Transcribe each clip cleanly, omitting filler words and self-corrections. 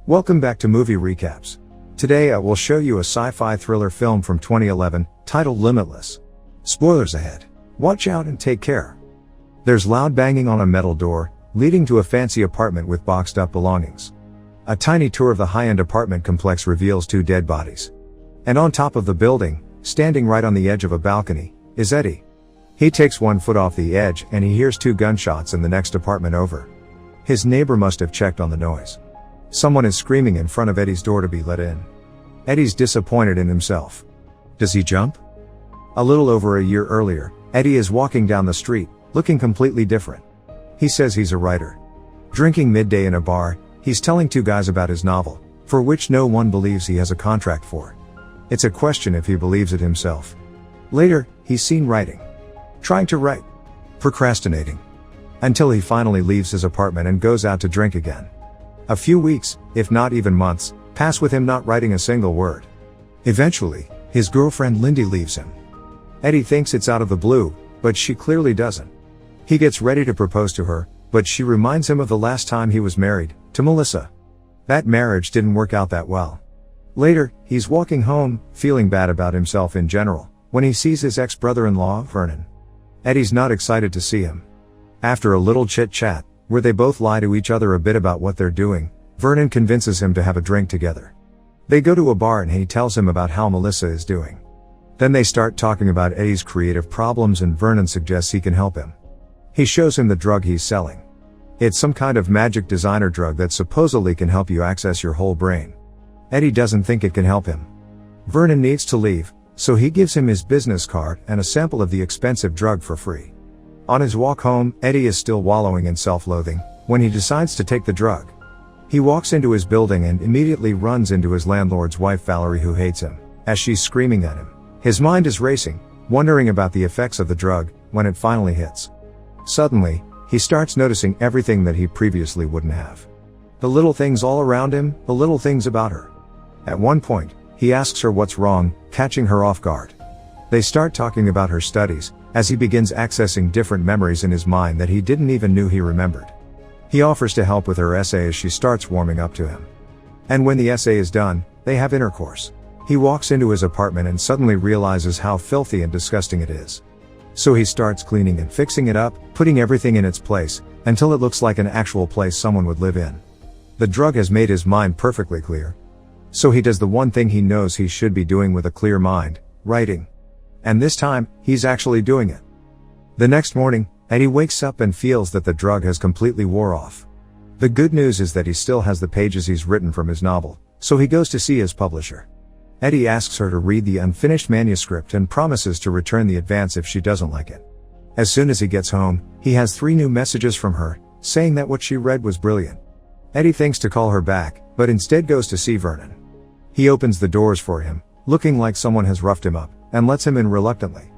Welcome back to Movie Recaps. Today I will show you a sci-fi thriller film from 2011, titled Limitless. Spoilers ahead. Watch out and take care. There's loud banging on a metal door, leading to a fancy apartment with boxed up belongings. A tiny tour of the high-end apartment complex reveals two dead bodies. And on top of the building, standing right on the edge of a balcony, is Eddie. He takes one foot off the edge and he hears two gunshots in the next apartment over. His neighbor must have checked on the noise. Someone is screaming in front of Eddie's door to be let in. Eddie's disappointed in himself. Does he jump? A little over a year earlier, Eddie is walking down the street, looking completely different. He says he's a writer. Drinking midday in a bar, he's telling two guys about his novel, for which no one believes he has a contract for. It's a question if he believes it himself. Later, he's seen writing. Trying to write. Procrastinating. Until he finally leaves his apartment and goes out to drink again. A few weeks, if not even months, pass with him not writing a single word. Eventually, his girlfriend Lindy leaves him. Eddie thinks it's out of the blue, but she clearly doesn't. He gets ready to propose to her, but she reminds him of the last time he was married, to Melissa. That marriage didn't work out that well. Later, he's walking home, feeling bad about himself in general, when he sees his ex-brother-in-law, Vernon. Eddie's not excited to see him. After a little chit-chat, where they both lie to each other a bit about what they're doing, Vernon convinces him to have a drink together. They go to a bar and he tells him about how Melissa is doing. Then they start talking about Eddie's creative problems and Vernon suggests he can help him. He shows him the drug he's selling. It's some kind of magic designer drug that supposedly can help you access your whole brain. Eddie doesn't think it can help him. Vernon needs to leave, so he gives him his business card and a sample of the expensive drug for free. On his walk home, Eddie is still wallowing in self-loathing, when he decides to take the drug. He walks into his building and immediately runs into his landlord's wife Valerie, who hates him, as she's screaming at him. His mind is racing, wondering about the effects of the drug, when it finally hits. Suddenly, he starts noticing everything that he previously wouldn't have. The little things all around him, the little things about her. At one point, he asks her what's wrong, catching her off guard. They start talking about her studies, as he begins accessing different memories in his mind that he didn't even know he remembered. He offers to help with her essay as she starts warming up to him. And when the essay is done, they have intercourse. He walks into his apartment and suddenly realizes how filthy and disgusting it is. So he starts cleaning and fixing it up, putting everything in its place, until it looks like an actual place someone would live in. The drug has made his mind perfectly clear. So he does the one thing he knows he should be doing with a clear mind, writing. And this time, he's actually doing it. The next morning, Eddie wakes up and feels that the drug has completely wore off. The good news is that he still has the pages he's written from his novel, so he goes to see his publisher. Eddie asks her to read the unfinished manuscript and promises to return the advance if she doesn't like it. As soon as he gets home, he has 3 new messages from her, saying that what she read was brilliant. Eddie thinks to call her back, but instead goes to see Vernon. He opens the doors for him, looking like someone has roughed him up, and lets him in reluctantly.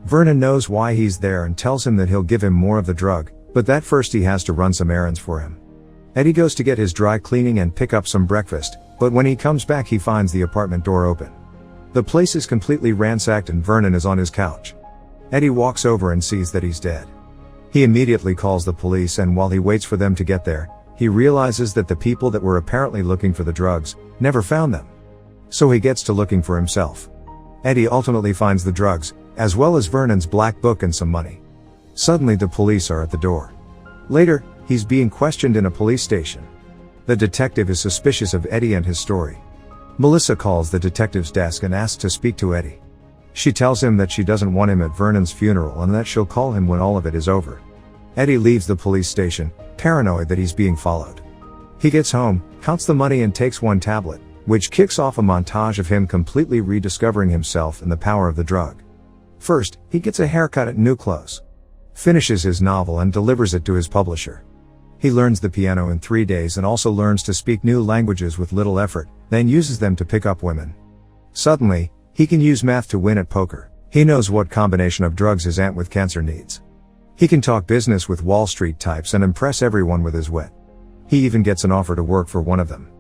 Vernon knows why he's there and tells him that he'll give him more of the drug, but that first he has to run some errands for him. Eddie goes to get his dry cleaning and pick up some breakfast, but when he comes back he finds the apartment door open. The place is completely ransacked and Vernon is on his couch. Eddie walks over and sees that he's dead. He immediately calls the police and while he waits for them to get there, he realizes that the people that were apparently looking for the drugs never found them. So he gets to looking for himself. Eddie ultimately finds the drugs, as well as Vernon's black book and some money. Suddenly the police are at the door. Later, he's being questioned in a police station. The detective is suspicious of Eddie and his story. Melissa calls the detective's desk and asks to speak to Eddie. She tells him that she doesn't want him at Vernon's funeral and that she'll call him when all of it is over. Eddie leaves the police station, paranoid that he's being followed. He gets home, counts the money and takes one tablet, which kicks off a montage of him completely rediscovering himself and the power of the drug. First, he gets a haircut and new clothes. Finishes his novel and delivers it to his publisher. He learns the piano in 3 days and also learns to speak new languages with little effort, then uses them to pick up women. Suddenly, he can use math to win at poker. He knows what combination of drugs his aunt with cancer needs. He can talk business with Wall Street types and impress everyone with his wit. He even gets an offer to work for one of them.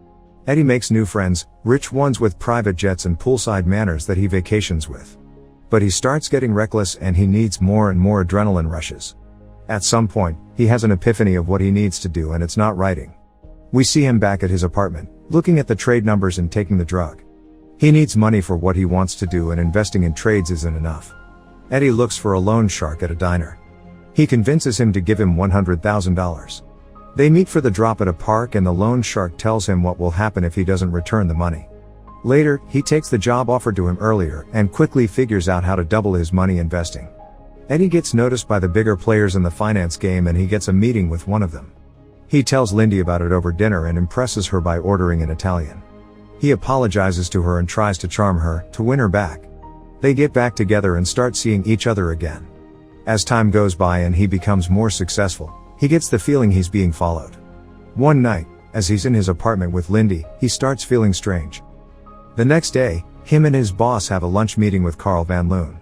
Eddie makes new friends, rich ones with private jets and poolside manors that he vacations with. But he starts getting reckless and he needs more and more adrenaline rushes. At some point, he has an epiphany of what he needs to do and it's not writing. We see him back at his apartment, looking at the trade numbers and taking the drug. He needs money for what he wants to do, and investing in trades isn't enough. Eddie looks for a loan shark at a diner. He convinces him to give him $100,000. They meet for the drop at a park, and the loan shark tells him what will happen if he doesn't return the money. Later, he takes the job offered to him earlier and quickly figures out how to double his money investing. Eddie gets noticed by the bigger players in the finance game, and he gets a meeting with one of them. He tells Lindy about it over dinner and impresses her by ordering in Italian. He apologizes to her and tries to charm her to win her back. They get back together and start seeing each other again. As time goes by and he becomes more successful, he gets the feeling he's being followed. One night, as he's in his apartment with Lindy, he starts feeling strange. The next day, him and his boss have a lunch meeting with Carl Van Loon.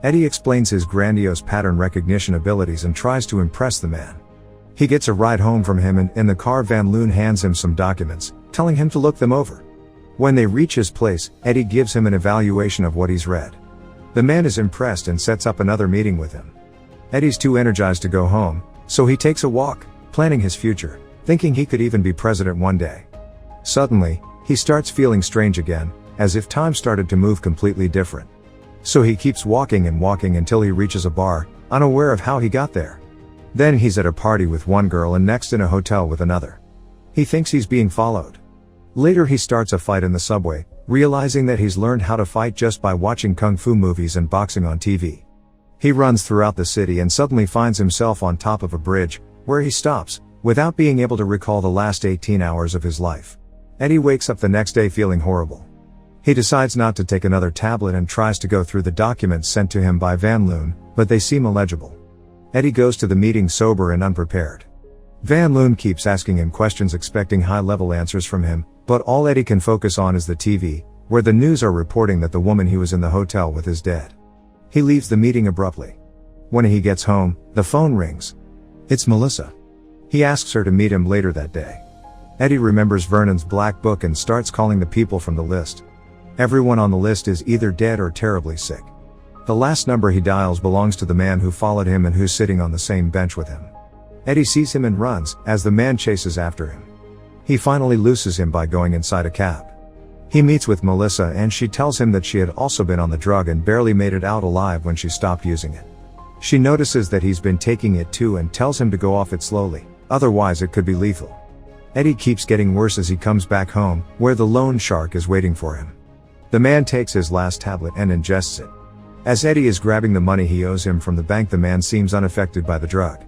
Eddie explains his grandiose pattern recognition abilities and tries to impress the man. He gets a ride home from him, and in the car Van Loon hands him some documents, telling him to look them over. When they reach his place, Eddie gives him an evaluation of what he's read. The man is impressed and sets up another meeting with him. Eddie's too energized to go home, so he takes a walk, planning his future, thinking he could even be president one day. Suddenly, he starts feeling strange again, as if time started to move completely different. So he keeps walking and walking until he reaches a bar, unaware of how he got there. Then he's at a party with one girl and next in a hotel with another. He thinks he's being followed. Later he starts a fight in the subway, realizing that he's learned how to fight just by watching kung fu movies and boxing on TV. He runs throughout the city and suddenly finds himself on top of a bridge, where he stops, without being able to recall the last 18 hours of his life. Eddie wakes up the next day feeling horrible. He decides not to take another tablet and tries to go through the documents sent to him by Van Loon, but they seem illegible. Eddie goes to the meeting sober and unprepared. Van Loon keeps asking him questions expecting high-level answers from him, but all Eddie can focus on is the TV, where the news are reporting that the woman he was in the hotel with is dead. He leaves the meeting abruptly. When he gets home, the phone rings. It's Melissa. He asks her to meet him later that day. Eddie remembers Vernon's black book and starts calling the people from the list. Everyone on the list is either dead or terribly sick. The last number he dials belongs to the man who followed him and who's sitting on the same bench with him. Eddie sees him and runs, as the man chases after him. He finally looses him by going inside a cab. He meets with Melissa and she tells him that she had also been on the drug and barely made it out alive when she stopped using it. She notices that he's been taking it too and tells him to go off it slowly, otherwise it could be lethal. Eddie keeps getting worse as he comes back home, where the loan shark is waiting for him. The man takes his last tablet and ingests it. As Eddie is grabbing the money he owes him from the bank, the man seems unaffected by the drug.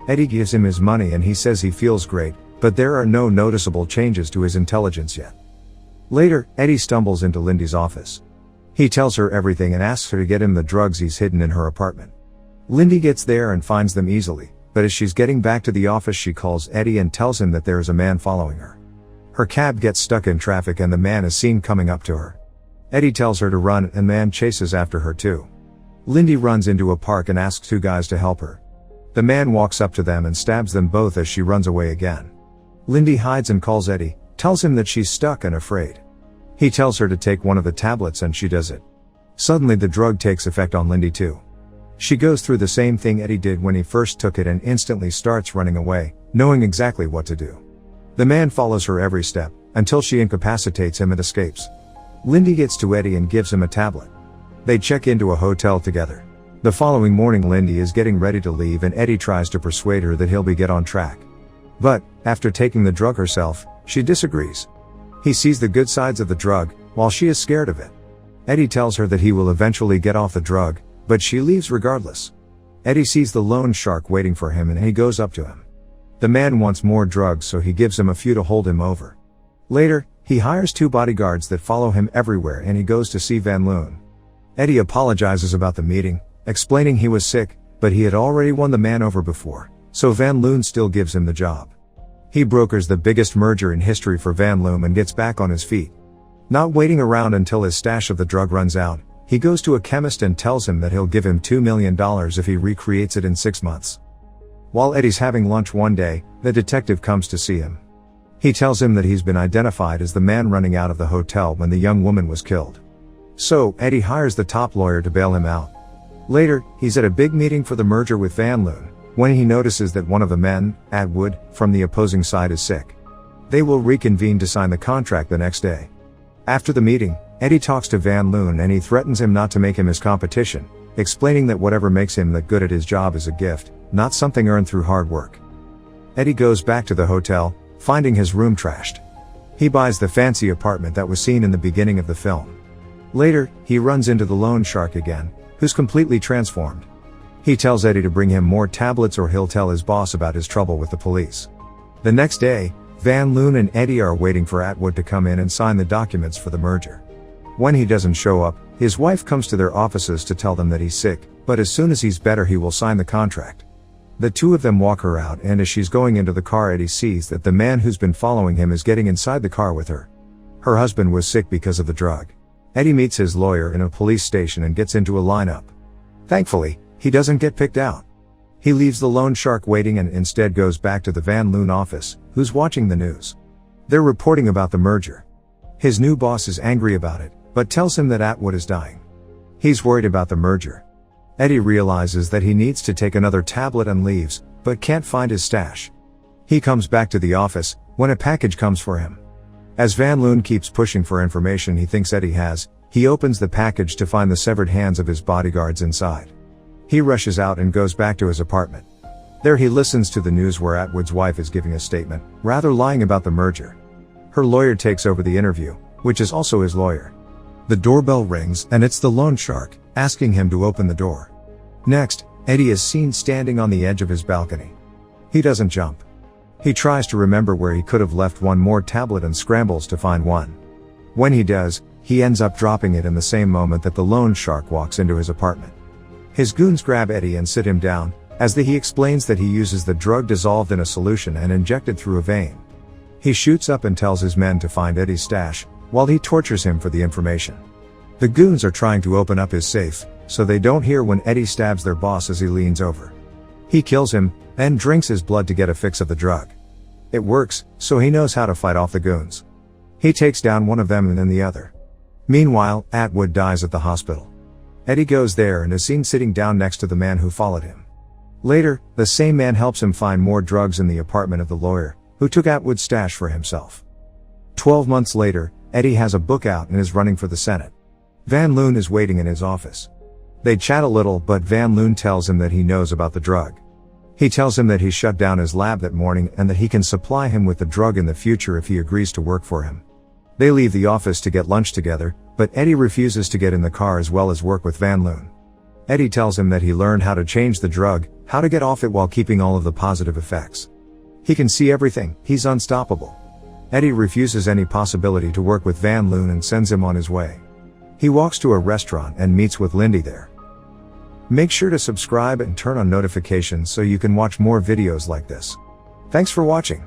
Eddie gives him his money and he says he feels great, but there are no noticeable changes to his intelligence yet. Later, Eddie stumbles into Lindy's office. He tells her everything and asks her to get him the drugs he's hidden in her apartment. Lindy gets there and finds them easily, but as she's getting back to the office she calls Eddie and tells him that there is a man following her. Her cab gets stuck in traffic and the man is seen coming up to her. Eddie tells her to run and the man chases after her too. Lindy runs into a park and asks two guys to help her. The man walks up to them and stabs them both as she runs away again. Lindy hides and calls Eddie, tells him that she's stuck and afraid. He tells her to take one of the tablets and she does it. Suddenly the drug takes effect on Lindy too. She goes through the same thing Eddie did when he first took it and instantly starts running away, knowing exactly what to do. The man follows her every step, until she incapacitates him and escapes. Lindy gets to Eddie and gives him a tablet. They check into a hotel together. The following morning Lindy is getting ready to leave and Eddie tries to persuade her that he'll get on track. But, after taking the drug herself, she disagrees. He sees the good sides of the drug, while she is scared of it. Eddie tells her that he will eventually get off the drug, but she leaves regardless. Eddie sees the loan shark waiting for him and he goes up to him. The man wants more drugs, so he gives him a few to hold him over. Later, he hires two bodyguards that follow him everywhere and he goes to see Van Loon. Eddie apologizes about the meeting, explaining he was sick, but he had already won the man over before, so Van Loon still gives him the job. He brokers the biggest merger in history for Van Loon and gets back on his feet. Not waiting around until his stash of the drug runs out, he goes to a chemist and tells him that he'll give him $2 million if he recreates it in 6 months. While Eddie's having lunch one day, the detective comes to see him. He tells him that he's been identified as the man running out of the hotel when the young woman was killed. So, Eddie hires the top lawyer to bail him out. Later, he's at a big meeting for the merger with Van Loon, when he notices that one of the men, Atwood, from the opposing side is sick. They will reconvene to sign the contract the next day. After the meeting, Eddie talks to Van Loon and he threatens him not to make him his competition, explaining that whatever makes him that good at his job is a gift, not something earned through hard work. Eddie goes back to the hotel, finding his room trashed. He buys the fancy apartment that was seen in the beginning of the film. Later, he runs into the loan shark again, who's completely transformed. He tells Eddie to bring him more tablets or he'll tell his boss about his trouble with the police. The next day, Van Loon and Eddie are waiting for Atwood to come in and sign the documents for the merger. When he doesn't show up, his wife comes to their offices to tell them that he's sick, but as soon as he's better he will sign the contract. The two of them walk her out, and as she's going into the car, Eddie sees that the man who's been following him is getting inside the car with her. Her husband was sick because of the drug. Eddie meets his lawyer in a police station and gets into a lineup. Thankfully, he doesn't get picked out. He leaves the loan shark waiting and instead goes back to the Van Loon office, who's watching the news. They're reporting about the merger. His new boss is angry about it, but tells him that Atwood is dying. He's worried about the merger. Eddie realizes that he needs to take another tablet and leaves, but can't find his stash. He comes back to the office, when a package comes for him. As Van Loon keeps pushing for information he thinks Eddie has, he opens the package to find the severed hands of his bodyguards inside. He rushes out and goes back to his apartment. There he listens to the news where Atwood's wife is giving a statement, rather lying about the merger. Her lawyer takes over the interview, which is also his lawyer. The doorbell rings and it's the loan shark, asking him to open the door. Next, Eddie is seen standing on the edge of his balcony. He doesn't jump. He tries to remember where he could have left one more tablet and scrambles to find one. When he does, he ends up dropping it in the same moment that the loan shark walks into his apartment. His goons grab Eddie and sit him down, as he explains that he uses the drug dissolved in a solution and injected through a vein. He shoots up and tells his men to find Eddie's stash, while he tortures him for the information. The goons are trying to open up his safe, so they don't hear when Eddie stabs their boss as he leans over. He kills him, then drinks his blood to get a fix of the drug. It works, so he knows how to fight off the goons. He takes down one of them and then the other. Meanwhile, Atwood dies at the hospital. Eddie goes there and is seen sitting down next to the man who followed him. Later, the same man helps him find more drugs in the apartment of the lawyer, who took Atwood's stash for himself. 12 months later, Eddie has a book out and is running for the Senate. Van Loon is waiting in his office. They chat a little, but Van Loon tells him that he knows about the drug. He tells him that he shut down his lab that morning and that he can supply him with the drug in the future if he agrees to work for him. They leave the office to get lunch together, but Eddie refuses to get in the car as well as work with Van Loon. Eddie tells him that he learned how to change the drug, how to get off it while keeping all of the positive effects. He can see everything, he's unstoppable. Eddie refuses any possibility to work with Van Loon and sends him on his way. He walks to a restaurant and meets with Lindy there. Make sure to subscribe and turn on notifications so you can watch more videos like this. Thanks for watching.